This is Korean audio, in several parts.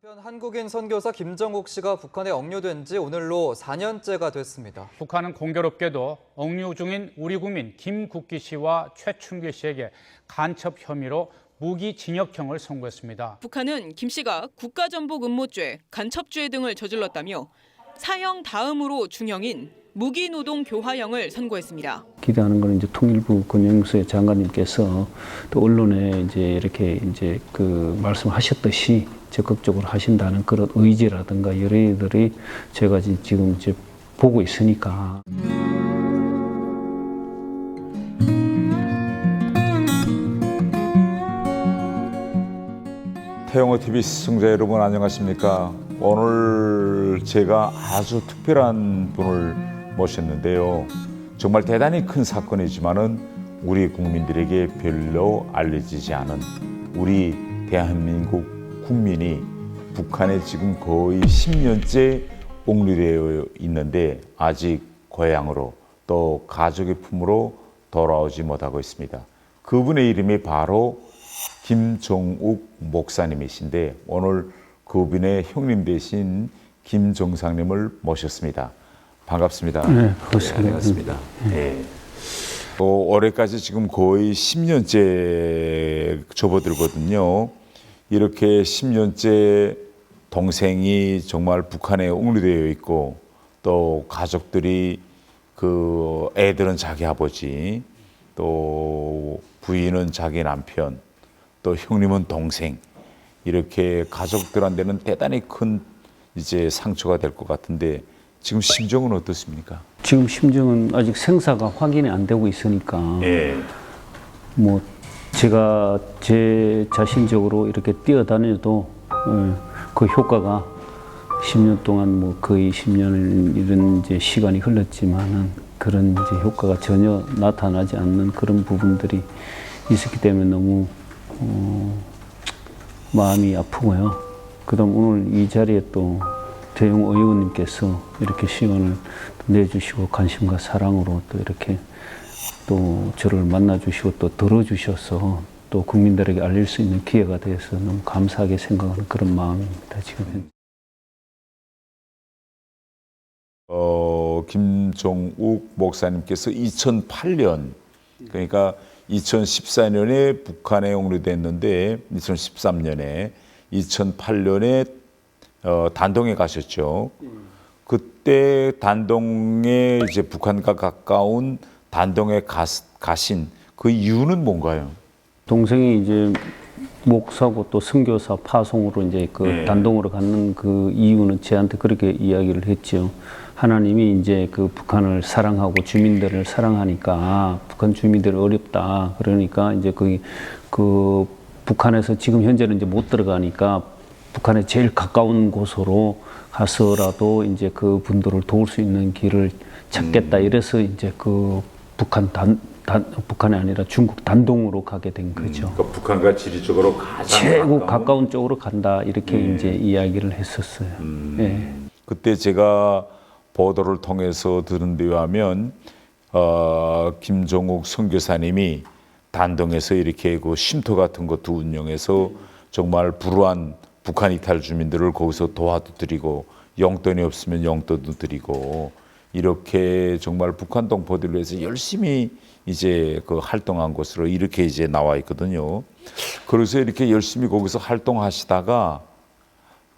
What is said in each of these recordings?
한편 한국인 선교사 김정욱 씨가 북한에 억류된 지 오늘로 4년째가 됐습니다. 북한은 공교롭게도 억류 중인 우리 국민 김국기 씨와 최춘규 씨에게 간첩 혐의로 무기징역형을 선고했습니다. 북한은 김 씨가 국가전복 음모죄, 간첩죄 등을 저질렀다며 사형 다음으로 중형인 무기노동 교화형을 선고했습니다. 기대하는 것은 이제 통일부 권영세 장관님께서 또 언론에 이렇게 말씀하셨듯이 적극적으로 하신다는 그런 의지라든가 여러 일들이 제가 지금 보고 있으니까. 태영호TV 시청자 여러분 안녕하십니까. 오늘 제가 아주 특별한 분을 모셨는데요. 정말 대단히 큰 사건이지만은 우리 국민들에게 별로 알려지지 않은 우리 대한민국 국민이 북한에 지금 거의 10년째 옥류되어 있는데 아직 고향으로 또 가족의 품으로 돌아오지 못하고 있습니다. 그분의 이름이 바로 김정욱 목사님이신데 오늘 그분의 형님 되신 김정상님을 모셨습니다. 반갑습니다. 네, 반갑습니다. 네, 반갑습니다. 네. 올해까지 지금 거의 10년째 접어들거든요. 이렇게 10년째 동생이 정말 북한에 옥류되어 있고 또 가족들이 그 애들은 자기 아버지 또 부인은 자기 남편 또 형님은 동생 이렇게 가족들한테는 대단히 큰 이제 상처가 될 것 같은데 지금 심정은 어떻습니까? 지금 심정은 아직 생사가 확인이 안 되고 있으니까 뭐 제가 제 자신적으로 이렇게 뛰어다녀도 그 효과가 10년 동안 뭐 거의 10년 이런 이제 시간이 흘렀지만은 그런 이제 효과가 전혀 나타나지 않는 그런 부분들이 있었기 때문에 너무 마음이 아프고요. 그다음 오늘 이 자리에 또 대용 의원님께서 이렇게 시간을 내주시고 관심과 사랑으로 또 이렇게 또 저를 만나주시고 또 들어주셔서 또 국민들에게 알릴 수 있는 기회가 돼서 너무 감사하게 생각하는 그런 마음입니다. 지금. 김정욱 목사님께서 2008년 그러니까 2014년에 북한에 옥류됐는데 2013년에 2008년에 단동에 가셨죠. 그때 단동에 이제 북한과 가까운 단동에 가신 그 이유는 뭔가요? 동생이 이제 목사고 또 선교사 파송으로 이제 그 단동으로 가는 그 이유는 저한테 그렇게 이야기를 했죠. 하나님이 이제 그 북한을 사랑하고 주민들을 사랑하니까 북한 주민들이 어렵다. 그러니까 이제 그 북한에서 지금 현재는 이제 못 들어가니까 북한에 제일 가까운 곳으로 가서라도 이제 그 분들을 도울 수 있는 길을 찾겠다. 이래서 이제 그 북한이 아니라 중국 단동으로 가게 된 거죠. 그러니까 북한과 지리적으로 가장 최고 가까운 쪽으로 간다. 이렇게 이제 이야기를 했었어요. 네. 그때 제가 보도를 통해서 들은 데 의하면 김정욱 선교사님이 단동에서 이렇게 그 쉼터 같은 것도 운영해서 정말 불우한 북한 이탈 주민들을 거기서 도와도 드리고 용돈이 없으면 용돈도 드리고 이렇게 정말 북한 동포들을 위해서 열심히 이제 그 활동한 것으로 이렇게 이제 나와 있거든요. 그래서 이렇게 열심히 거기서 활동하시다가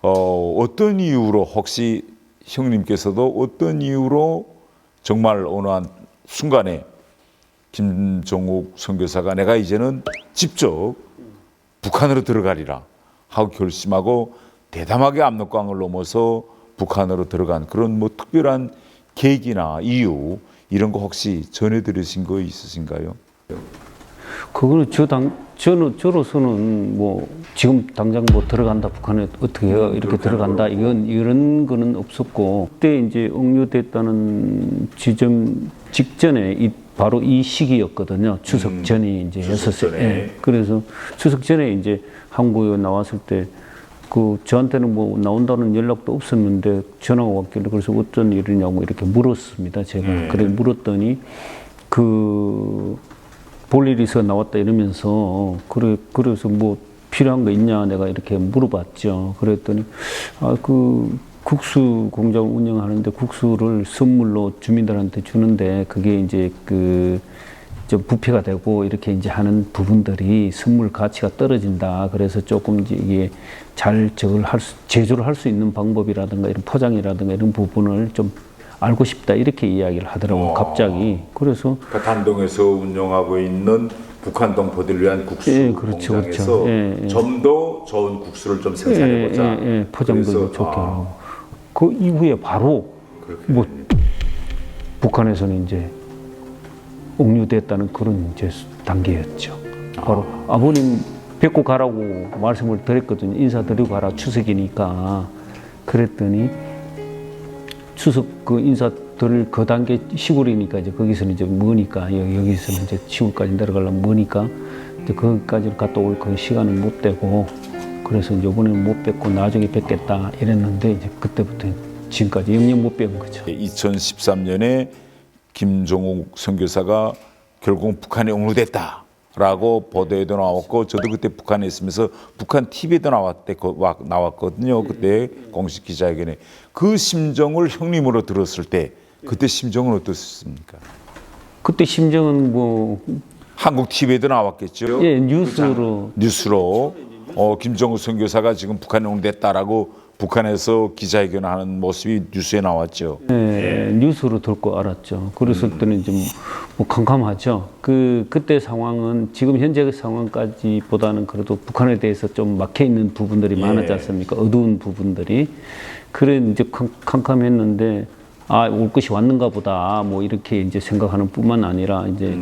어떤 이유로 혹시 형님께서도 어떤 이유로 정말 어느 한 순간에 김정욱 선교사가 내가 이제는 직접 북한으로 들어가리라 하고 결심하고 대담하게 압록강을 넘어서 북한으로 들어간 그런 뭐 특별한 계기나 이유 이런 거 혹시 전해 들으신 거 있으신가요? 그거는 저로서는 뭐 지금 당장 뭐 들어간다 북한에 어떻게 해요 이렇게 들어간다 이런 거는 없었고 그때 이제 억류됐다는 지점 직전에 바로 이 시기였거든요. 추석 전이 이제 였었어요. 예. 그래서 추석 전에 이제 한국에 나왔을 때 그 저한테는 뭐 나온다는 연락도 없었는데 전화가 왔길래 그래서 어떤 일이냐고 이렇게 물었습니다. 제가 그래 물었더니 그 볼 일이 있어 나왔다 이러면서 그래서 뭐 필요한 거 있냐 내가 이렇게 물어봤죠. 그랬더니 그 국수 공장을 운영하는데 국수를 선물로 주민들한테 주는데 그게 이제 좀 부패가 되고 이렇게 이제 하는 부분들이 선물 가치가 떨어진다. 그래서 조금 이제 이게 잘 제조를 할 수 있는 방법이라든가 이런 포장이라든가 이런 부분을 좀 알고 싶다 이렇게 이야기를 하더라고요. 갑자기. 그래서 그러니까 단동에서 운영하고 있는 북한 동포들을 위한 국수 예, 그렇죠, 공장에서 그렇죠. 예. 좀 더 좋은 국수를 좀 생산해보자. 포장도 그래서, 좋게 하고. 그 이후에 바로 뭐 북한에서는 이제 옥류됐다는 그런 이제 단계였죠. 바로 아버님 뵙고 가라고 말씀을 드렸거든요. 인사드리고 가라 추석이니까. 그랬더니 추석 그 인사 드릴 그 단계 시골이니까 이제 거기서는 이제 머니까 여기서는 이제 시골까지 내려가려면 머니까 이제 거기까지 갔다 올 그 시간은 못 되고 그래서 이제 이번에는 못 뵙고 나중에 뵙겠다 이랬는데 이제 그때부터 지금까지 영영 못 뵌 거죠. 2013년에 김종욱 선교사가 결국 북한에 옥류됐다라고 보도에도 나왔고 저도 그때 북한에 있으면서 북한 TV에도 나왔거든요. 그때 공식 기자회견에 그 심정을 형님으로 들었을 때 그때 심정은 어떻습니까? 그때 심정은 뭐 한국 TV에도 나왔겠죠. 예, 뉴스로 김정욱 선교사가 지금 북한에 옥류됐다라고 북한에서 기자회견하는 모습이 뉴스에 나왔죠. 네, 뉴스로 듣고 알았죠. 그랬을 때는 좀 뭐 캄캄하죠. 그때 상황은 지금 현재 상황까지보다는 그래도 북한에 대해서 좀 막혀 있는 부분들이 많았지 않습니까? 어두운 부분들이. 그래 이제 캄캄했는데 올 것이 왔는가 보다 뭐 이렇게 이제 생각하는 뿐만 아니라 이제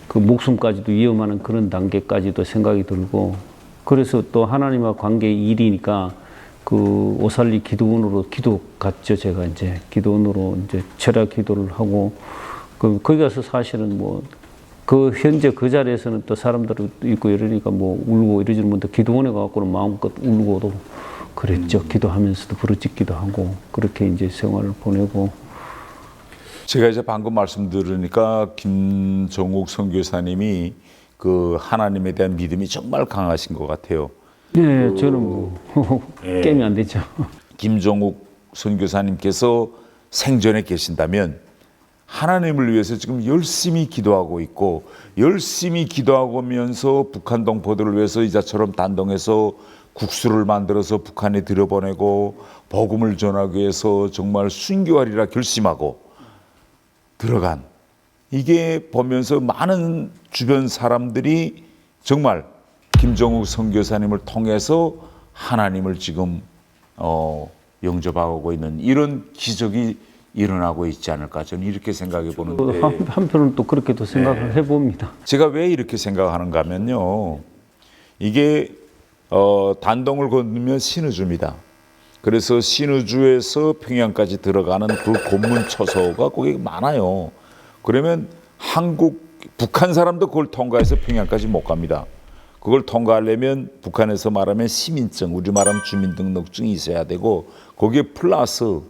그 목숨까지도 위험하는 그런 단계까지도 생각이 들고 그래서 또 하나님과 관계의 일이니까 그 오살리 기도원으로 기도 갔죠. 제가 이제 기도원으로 이제 철야 기도를 하고 거기 가서 사실은 뭐 그 현재 그 자리에서는 또 사람들도 있고 이러니까 뭐 울고 이러지는 못해 기도원에 가갖고는 마음껏 울고도 그랬죠. 기도하면서도 부르짖기도 하고 그렇게 이제 생활을 보내고. 제가 이제 방금 말씀 들으니까 김종욱 선교사님이 그 하나님에 대한 믿음이 정말 강하신 것 같아요. 네, 저는 뭐 게임이 안 되죠. 김종욱 선교사님께서 생전에 계신다면 하나님을 위해서 지금 열심히 기도하고 있고 열심히 기도하면서 북한 동포들을 위해서 이자처럼 단동에서 국수를 만들어서 북한에 들여보내고 복음을 전하기 위해서 정말 순교하리라 결심하고 들어간 이게 보면서 많은 주변 사람들이 정말 김종욱 선교사님을 통해서 하나님을 지금 영접하고 있는 이런 기적이 일어나고 있지 않을까 저는 이렇게 생각해 보는데 한편은 또 그렇게도 생각을 해봅니다. 제가 왜 이렇게 생각하는가 하면요 이게 단동을 건너면 신의주입니다. 그래서 신의주에서 평양까지 들어가는 그 고문초소가 거기 많아요. 그러면 북한 사람도 그걸 통과해서 평양까지 못 갑니다. 그걸 통과하려면 북한에서 말하면 시민증, 우리 말하면 주민등록증이 있어야 되고 거기에 플러스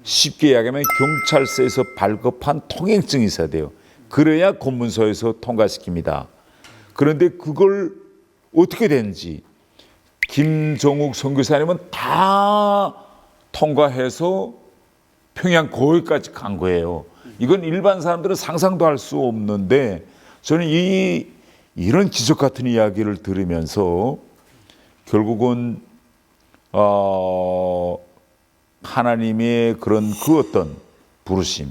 쉽게 이야기하면 경찰서에서 발급한 통행증이 있어야 돼요. 그래야 검문소에서 통과시킵니다. 그런데 그걸 어떻게 되는지 김종욱 선교사님은 다 통과해서 평양 거기까지 간 거예요. 이건 일반 사람들은 상상도 할 수 없는데 저는 이런 기적 같은 이야기를 들으면서 결국은 하나님의 그런 그 어떤 부르심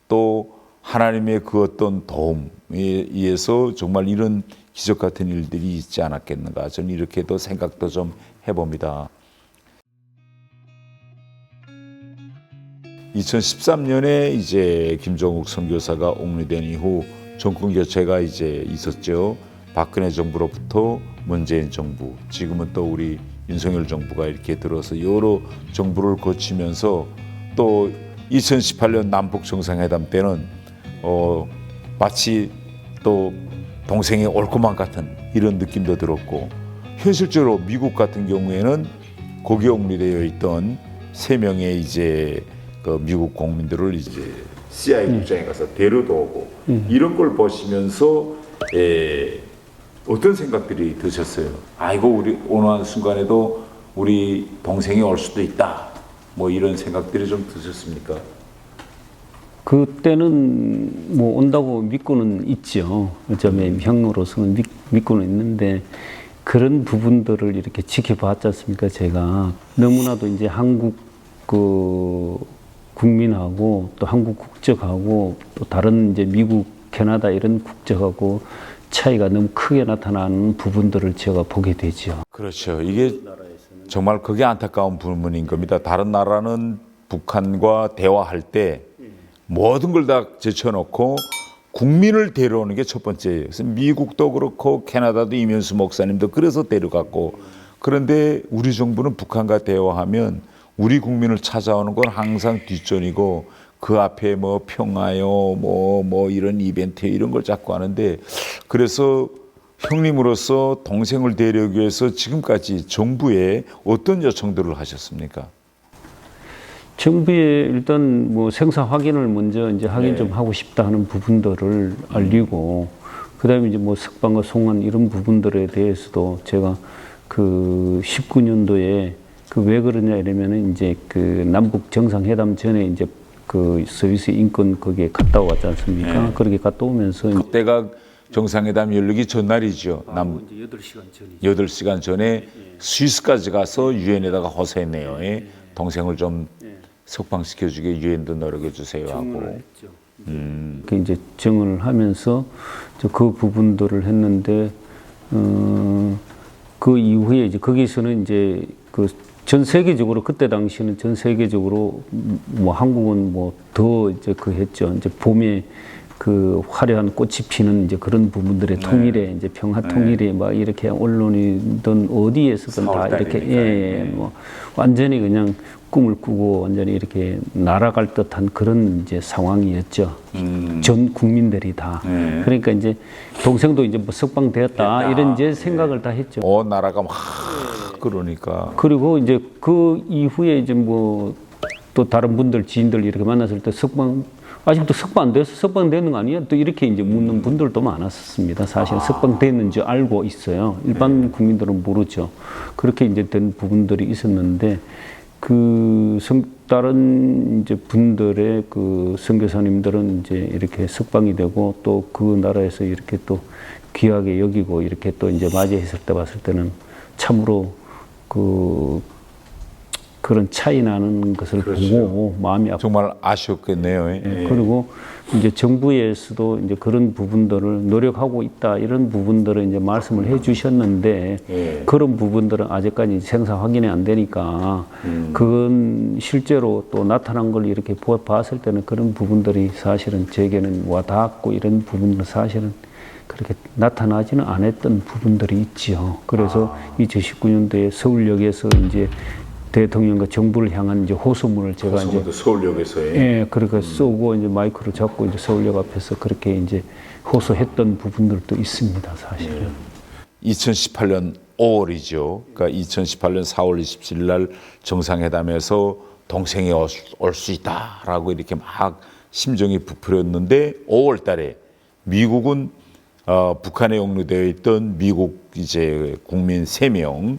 또 하나님의 그 어떤 도움에 의해서 정말 이런 기적 같은 일들이 있지 않았겠는가 저는 이렇게도 생각도 좀 해봅니다. 2013년에 이제 김종욱 선교사가 옥류된 이후 정권 교체가 이제 있었죠. 박근혜 정부로부터 문재인 정부, 지금은 또 우리 윤석열 정부가 이렇게 들어서 여러 정부를 거치면서 또 2018년 남북 정상회담 때는 마치 또 동생이 올 것만 같은 이런 느낌도 들었고 현실적으로 미국 같은 경우에는 거기에 옥류되어 있던 3명의 이제 그 미국 국민들을 이제 CIA 국장에 가서 데려다 오고 이런 걸 보시면서 어떤 생각들이 드셨어요? 아이고 우리 어느 순간에도 우리 동생이 올 수도 있다. 뭐 이런 생각들이 좀 드셨습니까? 그때는 뭐 온다고 믿고는 있죠. 어쩌면 형으로서는 믿고는 있는데 그런 부분들을 이렇게 지켜봤지 않습니까? 제가 너무나도 이제 한국 그 국민하고 또 한국 국적하고 또 다른 이제 미국, 캐나다 이런 국적하고 차이가 너무 크게 나타나는 부분들을 제가 보게 되죠. 그렇죠. 이게 정말 그게 안타까운 부분인 겁니다. 다른 나라는 북한과 대화할 때 모든 걸 다 제쳐놓고 국민을 데려오는 게 첫 번째예요. 그래서 미국도 그렇고 캐나다도 이면수 목사님도 그래서 데려갔고, 그런데 우리 정부는 북한과 대화하면 우리 국민을 찾아오는 건 항상 뒷전이고 그 앞에 뭐 평화요 뭐 이런 이벤트 이런 걸 자꾸 하는데, 그래서 형님으로서 동생을 데려오기 위해서 지금까지 정부에 어떤 요청들을 하셨습니까? 정부에 일단 뭐 생사 확인을 먼저 이제 확인 좀 하고 싶다 하는 부분들을 알리고, 그다음에 이제 뭐 석방과 송환 이런 부분들에 대해서도 제가 그 19년도에 그 왜 그러냐 이러면은 이제 그 남북 정상회담 전에 이제 그 서비스 인권 거기에 갔다 왔지 않습니까? 그렇게 갔다 오면서 그때가 정상회담 열리기 전날이죠. 이제 8시간 8시간 전에 스위스까지 가서 유엔에다가 호소했네요. 동생을 좀 석방시켜주게 유엔도 노력해 주세요 하고. 그 이제 정을 하면서 그 부분들을 했는데 그 이후에 이제 거기서는 이제 그 전 세계적으로 그때 당시는 전 세계적으로 뭐 한국은 뭐 더 이제 그 했죠. 이제 봄에 그 화려한 꽃이 피는 이제 그런 부분들의 통일에 이제 평화 통일에 막 이렇게 언론이든 어디에서든 다 이렇게 뭐 완전히 그냥 꿈을 꾸고 완전히 이렇게 날아갈 듯한 그런 이제 상황이었죠. 전 국민들이 다. 그러니까 이제 동생도 이제 뭐 석방되었다 이런 이제 생각을 다 했죠. 온 나라가 막 그러니까. 그리고 이제 그 이후에 이제 뭐 또 다른 분들 지인들 이렇게 만났을 때 아직도 석방 안 돼서 석방되는 거 아니야? 또 이렇게 이제 묻는 분들도 많았습니다. 사실 석방됐는지 알고 있어요. 일반 국민들은 모르죠. 그렇게 이제 된 부분들이 있었는데 그 다른 이제 분들의 그 선교사님들은 이제 이렇게 석방이 되고 또 그 나라에서 이렇게 또 귀하게 여기고 이렇게 또 이제 맞이했을 때 봤을 때는 참으로 그런 차이 나는 것을 보고 마음이 아프고 정말 아쉬웠겠네요. 그리고 이제 정부에서도 이제 그런 부분들을 노력하고 있다 이런 부분들을 이제 말씀을 해주셨는데 그런 부분들은 아직까지 생사 확인이 안 되니까 그건 실제로 또 나타난 걸 이렇게 봤을 때는 그런 부분들이 사실은 제게는 와닿았고 이런 부분들은 사실은 그렇게 나타나지는 않았던 부분들이 있지요. 그래서 2019년도에 서울역에서 이제 대통령과 정부를 향한 이제 호소문을 제가 이제 서울역에서요. 그렇게 쏘고 이제 마이크를 잡고 이제 서울역 앞에서 그렇게 이제 호소했던 부분들도 있습니다, 사실은. 2018년 5월이죠. 그러니까 2018년 4월 27일 날 정상회담에서 동생이 올 수 있다라고 이렇게 막 심정이 부풀었는데 5월 달에 미국은 북한에 영류되어 있던 미국 이제 국민 3명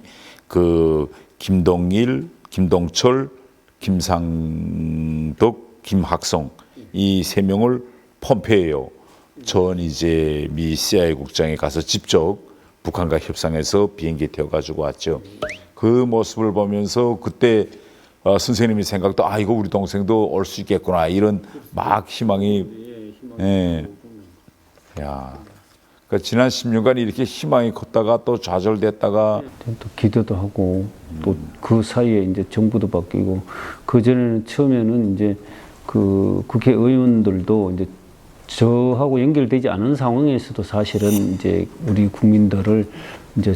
그 김동일, 김동철, 김상덕, 김학성 이 3명을 폼페이오 전 이제 미 CIA 국장에 가서 직접 북한과 협상해서 비행기 태워가지고 왔죠. 그 모습을 보면서 그때 선생님이 생각도 이거 우리 동생도 올 수 있겠구나 이런 막 희망이 그러니까 지난 10년간 이렇게 희망이 컸다가 또 좌절됐다가 또 기도도 하고 또 그 사이에 이제 정부도 바뀌고 그 전에는 처음에는 이제 그 국회의원들도 이제 저하고 연결되지 않은 상황에서도 사실은 이제 우리 국민들을 이제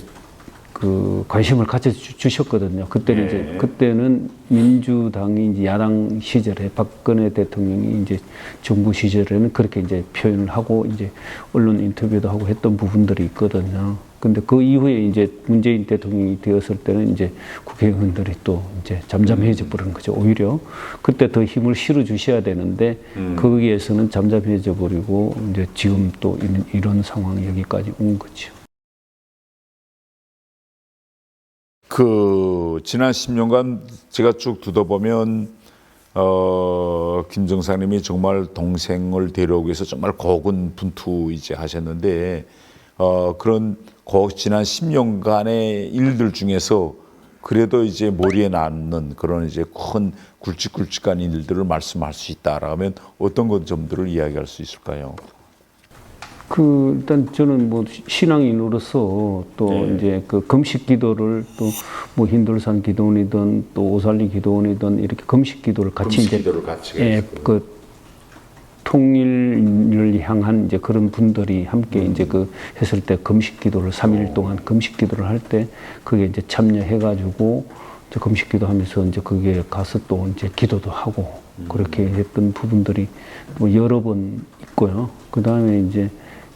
그 관심을 가져 주셨거든요. 그때는 이제 그때는 민주당이 이제 야당 시절에 박근혜 대통령이 이제 정부 시절에는 그렇게 이제 표현을 하고 이제 언론 인터뷰도 하고 했던 부분들이 있거든요. 근데 그 이후에 이제 문재인 대통령이 되었을 때는 이제 국회의원들이 또 이제 잠잠해져 버리는 거죠. 오히려 그때 더 힘을 실어 주셔야 되는데 거기에서는 잠잠해져 버리고 이제 지금 또 이런 상황이 여기까지 온 거죠. 그 지난 10년간 제가 쭉 두어보면 김정사님이 정말 동생을 데려오기 위해서 정말 고군분투 이제 하셨는데 그런 지난 10년간의 일들 중에서 그래도 이제 머리에 남는 그런 이제 큰 굵직굵직한 일들을 말씀할 수 있다라면 어떤 것 점들을 이야기할 수 있을까요? 그 일단 저는 뭐 신앙인으로서 또 네. 이제 그 금식 기도를 또 뭐 힌돌산 기도원이든 또 오살리 기도원이든 이렇게 금식 기도를 같이 금식 이제 기도를 같이 그 통일을 향한 이제 그런 분들이 함께 이제 그 했을 때 금식 기도를 3일 동안 금식 기도를 할 때 그게 이제 참여해 가지고 이제 금식 기도하면서 이제 거기에 가서 또 이제 기도도 하고 그렇게 했던 부분들이 뭐 여러 번 있고요. 그다음에 이제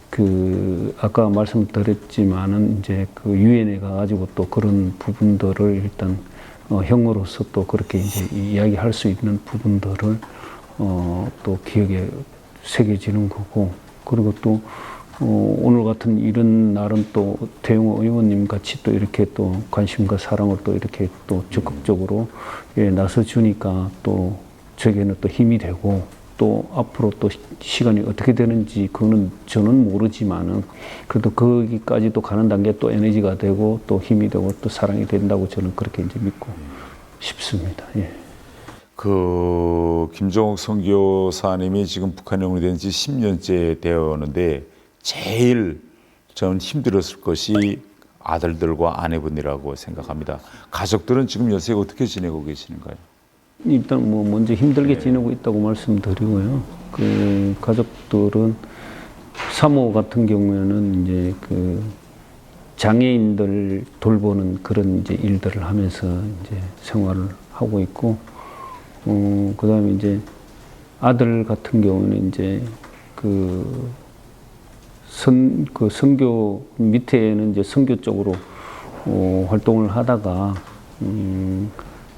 그 아까 말씀드렸지만은 이제 그 유엔에 가가지고 또 그런 부분들을 일단 형으로서 또 그렇게 이제 이야기할 수 있는 부분들을 또 기억에 새겨지는 거고, 그리고 또 오늘 같은 이런 날은 또 태용호 의원님 같이 또 이렇게 또 관심과 사랑을 또 이렇게 또 적극적으로 나서 주니까 또 저에게는 또 힘이 되고, 또 앞으로 또 시간이 어떻게 되는지 그거는 저는 모르지만은 그래도 거기까지도 가는 단계 또 에너지가 되고 또 힘이 되고 또 사랑이 된다고 저는 그렇게 이제 믿고 싶습니다. 예. 그 김정옥 선교사님이 지금 북한에 영입된 지 10년째 되었는데 제일 저는 힘들었을 것이 아들들과 아내분이라고 생각합니다. 가족들은 지금 요새 어떻게 지내고 계시는가요? 일단 뭐 먼저 힘들게 지내고 있다고 말씀드리고요. 그 가족들은 사모 같은 경우에는 이제 그 장애인들 돌보는 그런 이제 일들을 하면서 이제 생활을 하고 있고, 그다음에 이제 아들 같은 경우는 이제 그 선교 밑에는 이제 선교 쪽으로 활동을 하다가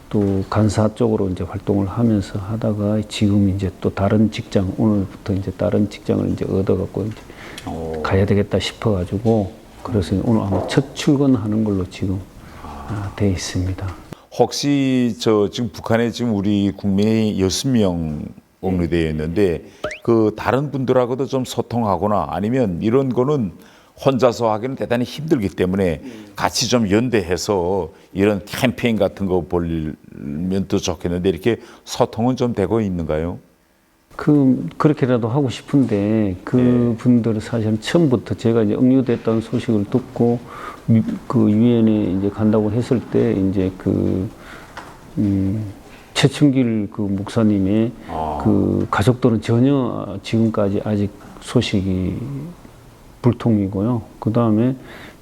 또 간사 쪽으로 이제 활동을 하면서 하다가 지금 이제 또 다른 직장, 오늘부터 이제 다른 직장을 이제 얻어갖고 이제 가야 되겠다 싶어가지고, 그래서 오늘 아마 첫 출근하는 걸로 지금 돼 있습니다. 혹시 저 지금 북한에 지금 우리 국민이 6명 옥류되어 있는데 그 다른 분들하고도 좀 소통하거나 아니면 이런 거는 혼자서 하기는 대단히 힘들기 때문에 같이 좀 연대해서 이런 캠페인 같은 거 벌리면 또 좋겠는데 이렇게 소통은 좀 되고 있는가요? 그렇게라도 하고 싶은데 그 분들은 사실은 처음부터 제가 이제 억류됐다는 소식을 듣고 그 유엔에 이제 간다고 했을 때 이제 최충길 그 목사님의 그 가족들은 전혀 지금까지 아직 소식이 불통이고요. 그 다음에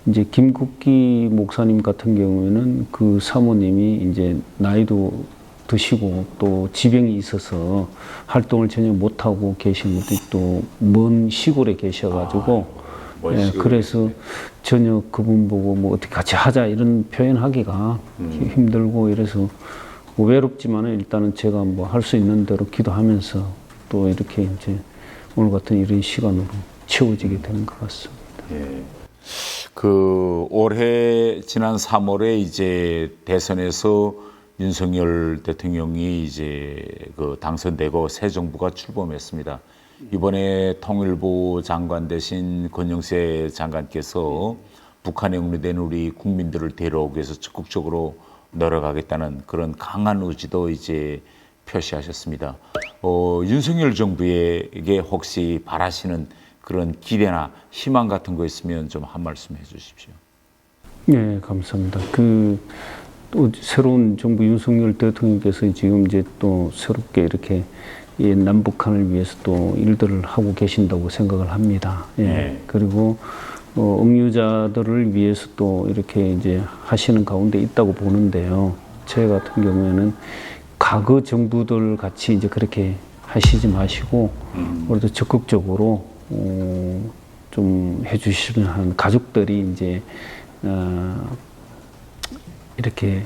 이제 김국기 목사님 같은 경우에는 그 사모님이 이제 나이도 드시고 또 지병이 있어서 활동을 전혀 못하고 계신 분들이 또 먼 시골에 계셔가지고 그래서 전혀 그분 보고 뭐 어떻게 같이 하자 이런 표현하기가 힘들고 이래서 뭐 외롭지만은 일단은 제가 뭐 할 수 있는 대로 기도하면서 또 이렇게 이제 오늘 같은 이런 시간으로 채워지게 되는 것 같습니다. 예. 그 올해 지난 3월에 이제 대선에서 윤석열 대통령이 이제 그 당선되고 새 정부가 출범했습니다. 이번에 통일부 장관 대신 권영세 장관께서 북한에 옥류된 우리 국민들을 데려오기 위해서 적극적으로 노력하겠다는 그런 강한 의지도 이제 표시하셨습니다. 윤석열 정부에게 혹시 바라시는 그런 기대나 희망 같은 거 있으면 좀 한 말씀 해주십시오. 네, 감사합니다. 또 새로운 정부 윤석열 대통령께서 지금 이제 또 새롭게 이렇게 남북한을 위해서 또 일들을 하고 계신다고 생각을 합니다. 예. 네. 그리고 억류자들을 위해서 또 이렇게 이제 하시는 가운데 있다고 보는데요. 제 같은 경우에는 과거 정부들 같이 이제 그렇게 하시지 마시고 그래도 적극적으로 좀 해주시면 하는 가족들이 이제 이렇게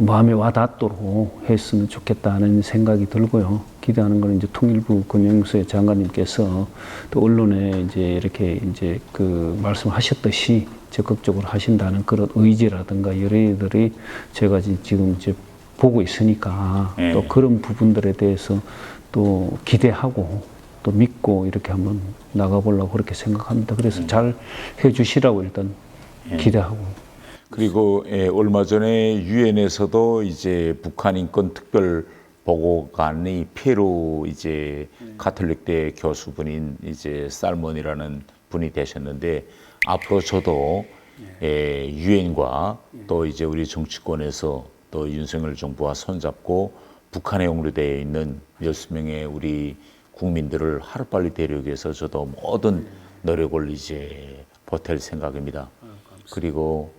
마음에 와닿도록 했으면 좋겠다는 생각이 들고요. 기대하는 것은 이제 통일부 권영세 장관님께서 또 언론에 이제 이렇게 이제 그 말씀하셨듯이 적극적으로 하신다는 그런 의지라든가 여러들이 제가 지금 이제 보고 있으니까 또 그런 부분들에 대해서 또 기대하고 또 믿고 이렇게 한번 나가보려고 그렇게 생각합니다. 그래서 잘 해주시라고 일단 기대하고. 그리고 얼마 전에 유엔에서도 이제 북한 인권 특별 보고관이 페루 이제 가톨릭대 교수분인 이제 살몬이라는 분이 되셨는데 앞으로 저도 유엔과 또 이제 우리 정치권에서 또 윤석열 정부와 손잡고 북한에 억류되어 있는 몇십 명의 우리 국민들을 하루빨리 데려오기 위해서 저도 모든 노력을 이제 보탤 생각입니다. 그리고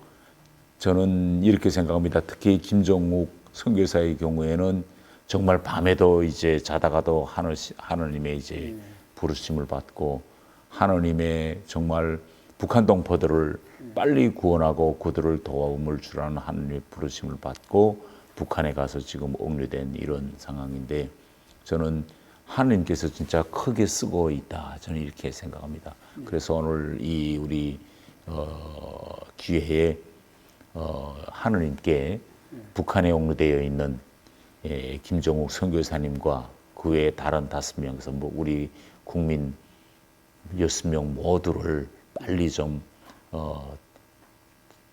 저는 이렇게 생각합니다. 특히 김정욱 선교사의 경우에는 정말 밤에도 이제 자다가도 하느님의 이제 부르심을 받고 하느님의 정말 북한 동포들을 빨리 구원하고 그들을 도움을 주라는 하느님의 부르심을 받고 북한에 가서 지금 억류된 이런 상황인데 저는 하느님께서 진짜 크게 쓰고 있다. 저는 이렇게 생각합니다. 그래서 오늘 이 우리 기회에 하느님께 북한에 억류되어 있는 김정욱 선교사님과 그 외에 다른 5명, 그래서 뭐 우리 국민 6명 모두를 빨리 좀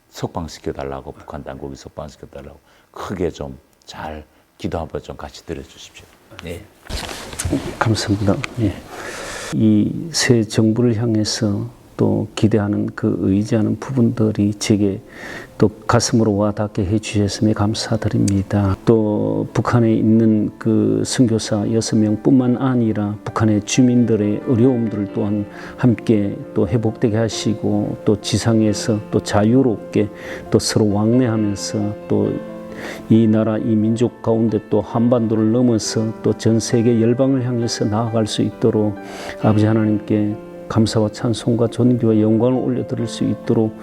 석방시켜 달라고 북한 당국이 석방시켜 달라고 크게 좀 잘 기도 한번 좀 같이 드려주십시오. 네. 감사합니다. 예. 이 새 정부를 향해서 또 기대하는 그 의지하는 부분들이 제게 또 가슴으로 와닿게 해주셨음에 감사드립니다. 또 북한에 있는 그 선교사 6명뿐만 아니라 북한의 주민들의 어려움들 또한 함께 또 회복되게 하시고 또 지상에서 또 자유롭게 또 서로 왕래하면서 또 이 나라, 이 민족 가운데 또 한반도를 넘어서 또 전 세계 열방을 향해서 나아갈 수 있도록 아버지 하나님께 감사와 찬송과 존귀와 영광을 올려드릴 수 있도록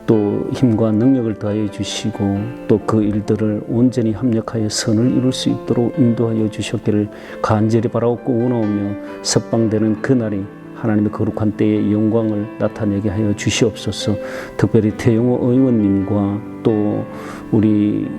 또 힘과 능력을 더하여 주시고 또 그 일들을 온전히 합력하여 선을 이룰 수 있도록 인도하여 주셨기를 간절히 바라옵고 원하오며 석방되는 그날이 하나님의 거룩한 때의 영광을 나타내게 하여 주시옵소서. 특별히 태영호 의원님과 또 우리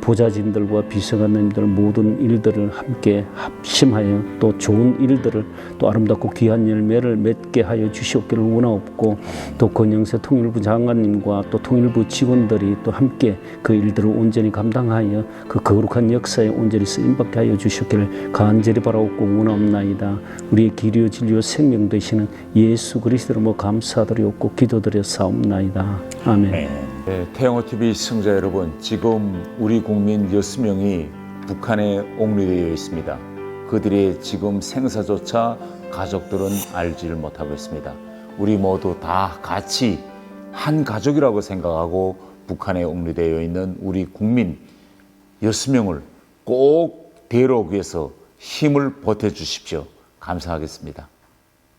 보좌진들과 비서관님들 모든 일들을 함께 합심하여 또 좋은 일들을 또 아름답고 귀한 열매를 맺게 하여 주시옵기를 원하옵고 또 권영세 통일부 장관님과 또 통일부 직원들이 또 함께 그 일들을 온전히 감당하여 그 거룩한 역사에 온전히 쓰임받게 하여 주시옵기를 간절히 바라옵고 원하옵나이다. 우리의 길이요 진리요 생명 되시는 예수 그리스도로 감사드리옵고 기도드려 사옵나이다. 아멘. 네, 태영호TV 시청자 여러분, 지금 우리 국민 6명이 북한에 억류되어 있습니다. 그들의 지금 생사조차 가족들은 알지를 못하고 있습니다. 우리 모두 다 같이 한 가족이라고 생각하고 북한에 억류되어 있는 우리 국민 6명을 꼭 데려오기 위해서 힘을 보태주십시오. 감사하겠습니다.